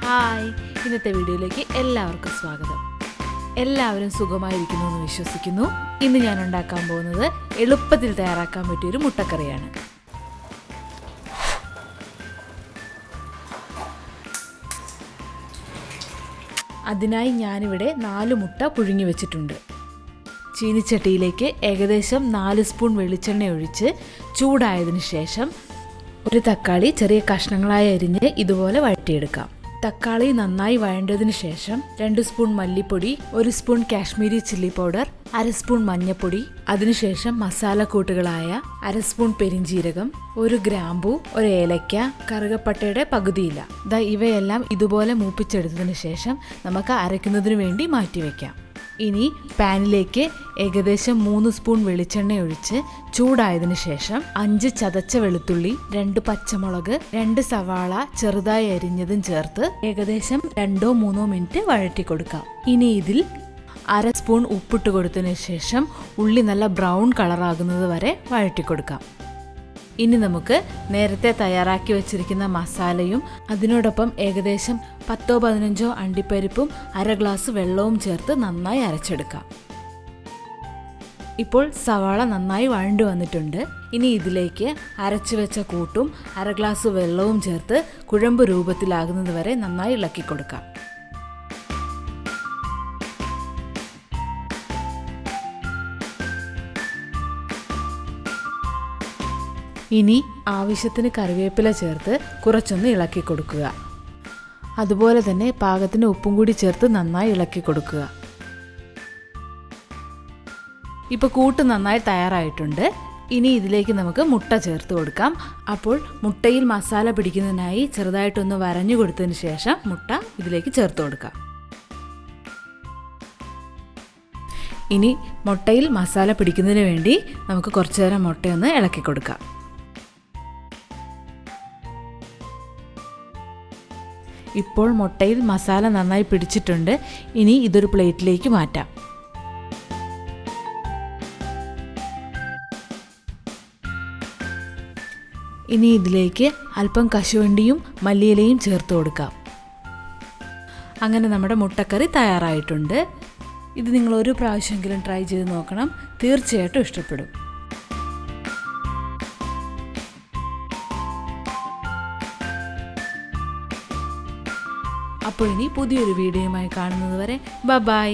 Hi, ഇന്നത്തെ വീഡിയോയിലേക്ക് എല്ലാവർക്കും സ്വാഗതം. എല്ലാവരും സുഖമായിരിക്കുന്നു എന്ന് വിശ്വസിക്കുന്നു. ഇന്ന് ഞാൻ ഉണ്ടാക്കാൻ പോകുന്നത് എളുപ്പത്തിൽ തയ്യാറാക്കാൻ പറ്റിയൊരു മുട്ടക്കറിയാണ്. അതിനായി ഞാനിവിടെ 4 മുട്ട പുഴുങ്ങി വെച്ചിട്ടുണ്ട്. ചീനിച്ചട്ടിയിലേക്ക് ഏകദേശം 4 സ്പൂൺ വെളിച്ചെണ്ണ ഒഴിച്ച് ചൂടായതിനു ശേഷം ഒരു തക്കാളി ചെറിയ കഷ്ണങ്ങളായി അരിഞ്ഞ് ഇതുപോലെ വഴറ്റിയെടുക്കാം. തക്കാളി നന്നായി വഴണ്ടതിന് ശേഷം 2 സ്പൂൺ മല്ലിപ്പൊടി, 1 spoon Kashmiri chilli powder, 1/2 spoon മഞ്ഞൾപ്പൊടി, അതിനുശേഷം മസാലക്കൂട്ടുകളായ 1/2 സ്പൂൺ പെരിഞ്ജീരകം, 1 ഗ്രാമ്പൂ, 1 ഏലക്ക, കറുകപ്പട്ടയുടെ പകുതിയില. ഇവയെല്ലാം ഇതുപോലെ മൂപ്പിച്ചെടുത്തതിന് ശേഷം നമുക്ക് അരയ്ക്കുന്നതിന് വേണ്ടി മാറ്റിവെക്കാം. ഇനി പാനിലേക്ക് ഏകദേശം 3 സ്പൂൺ വെളിച്ചെണ്ണ ഒഴിച്ച് ചൂടായതിനു ശേഷം 5 ചതച്ച വെളുത്തുള്ളി, 2 പച്ചമുളക്, 2 സവാള ചെറുതായി അരിഞ്ഞതും ചേർത്ത് ഏകദേശം 2-3 മിനിറ്റ് വഴറ്റി കൊടുക്കാം. ഇനി ഇതിൽ 1/2 സ്പൂൺ ഉപ്പിട്ട് കൊടുത്തതിന് ശേഷം ഉള്ളി നല്ല ബ്രൗൺ കളറാകുന്നത് വരെ വഴറ്റി കൊടുക്കാം. ഇനി നമുക്ക് നേരത്തെ തയ്യാറാക്കി വെച്ചിരിക്കുന്ന മസാലയും അതിനോടൊപ്പം ഏകദേശം 10-15 അണ്ടിപ്പരിപ്പും 1/2 ഗ്ലാസ് വെള്ളവും ചേർത്ത് നന്നായി അരച്ചെടുക്കാം. ഇപ്പോൾ സവാള നന്നായി വഴണ്ടു വന്നിട്ടുണ്ട്. ഇനി ഇതിലേക്ക് അരച്ചു വെച്ച കൂട്ടും 1/2 ഗ്ലാസ് വെള്ളവും ചേർത്ത് കുഴമ്പ് രൂപത്തിലാകുന്നത് വരെ നന്നായി ഇളക്കി കൊടുക്കാം. ഇനി ആവശ്യത്തിന് കറിവേപ്പില ചേർത്ത് കുറച്ചൊന്ന് ഇളക്കി കൊടുക്കുക. അതുപോലെ തന്നെ പാകത്തിന് ഉപ്പും കൂടി ചേർത്ത് നന്നായി ഇളക്കി കൊടുക്കുക. ഇപ്പോൾ കൂട്ട് നന്നായി തയ്യാറായിട്ടുണ്ട്. ഇനി ഇതിലേക്ക് നമുക്ക് മുട്ട ചേർത്ത് കൊടുക്കാം. അപ്പോൾ മുട്ടയിൽ മസാല പിടിക്കുന്നതിനായി ചെറുതായിട്ടൊന്ന് വരഞ്ഞു കൊടുത്തതിന് ശേഷം മുട്ട ഇതിലേക്ക് ചേർത്ത് കൊടുക്കാം. ഇനി മുട്ടയിൽ മസാല പിടിക്കുന്നതിന് വേണ്ടി നമുക്ക് കുറച്ചു നേരം മുട്ടയൊന്ന് ഇളക്കി കൊടുക്കാം. ഇപ്പോൾ മുട്ടയിൽ മസാല നന്നായി പിടിച്ചിട്ടുണ്ട്. ഇനി ഇതൊരു പ്ലേറ്റിലേക്ക് മാറ്റാം. ഇനി ഇതിലേക്ക് അല്പം കശുവണ്ടിയും മല്ലിയിലയും ചേർത്ത് കൊടുക്കാം. അങ്ങനെ നമ്മുടെ മുട്ടക്കറി തയ്യാറായിട്ടുണ്ട്. ഇത് നിങ്ങൾ ഒരു പ്രാവശ്യമെങ്കിലും ട്രൈ ചെയ്ത് നോക്കണം. തീർച്ചയായിട്ടും ഇഷ്ടപ്പെടും. അപ്പോൾ ഇനി പുതിയൊരു വീഡിയോയുമായി കാണുന്നത് വരെ ബൈ.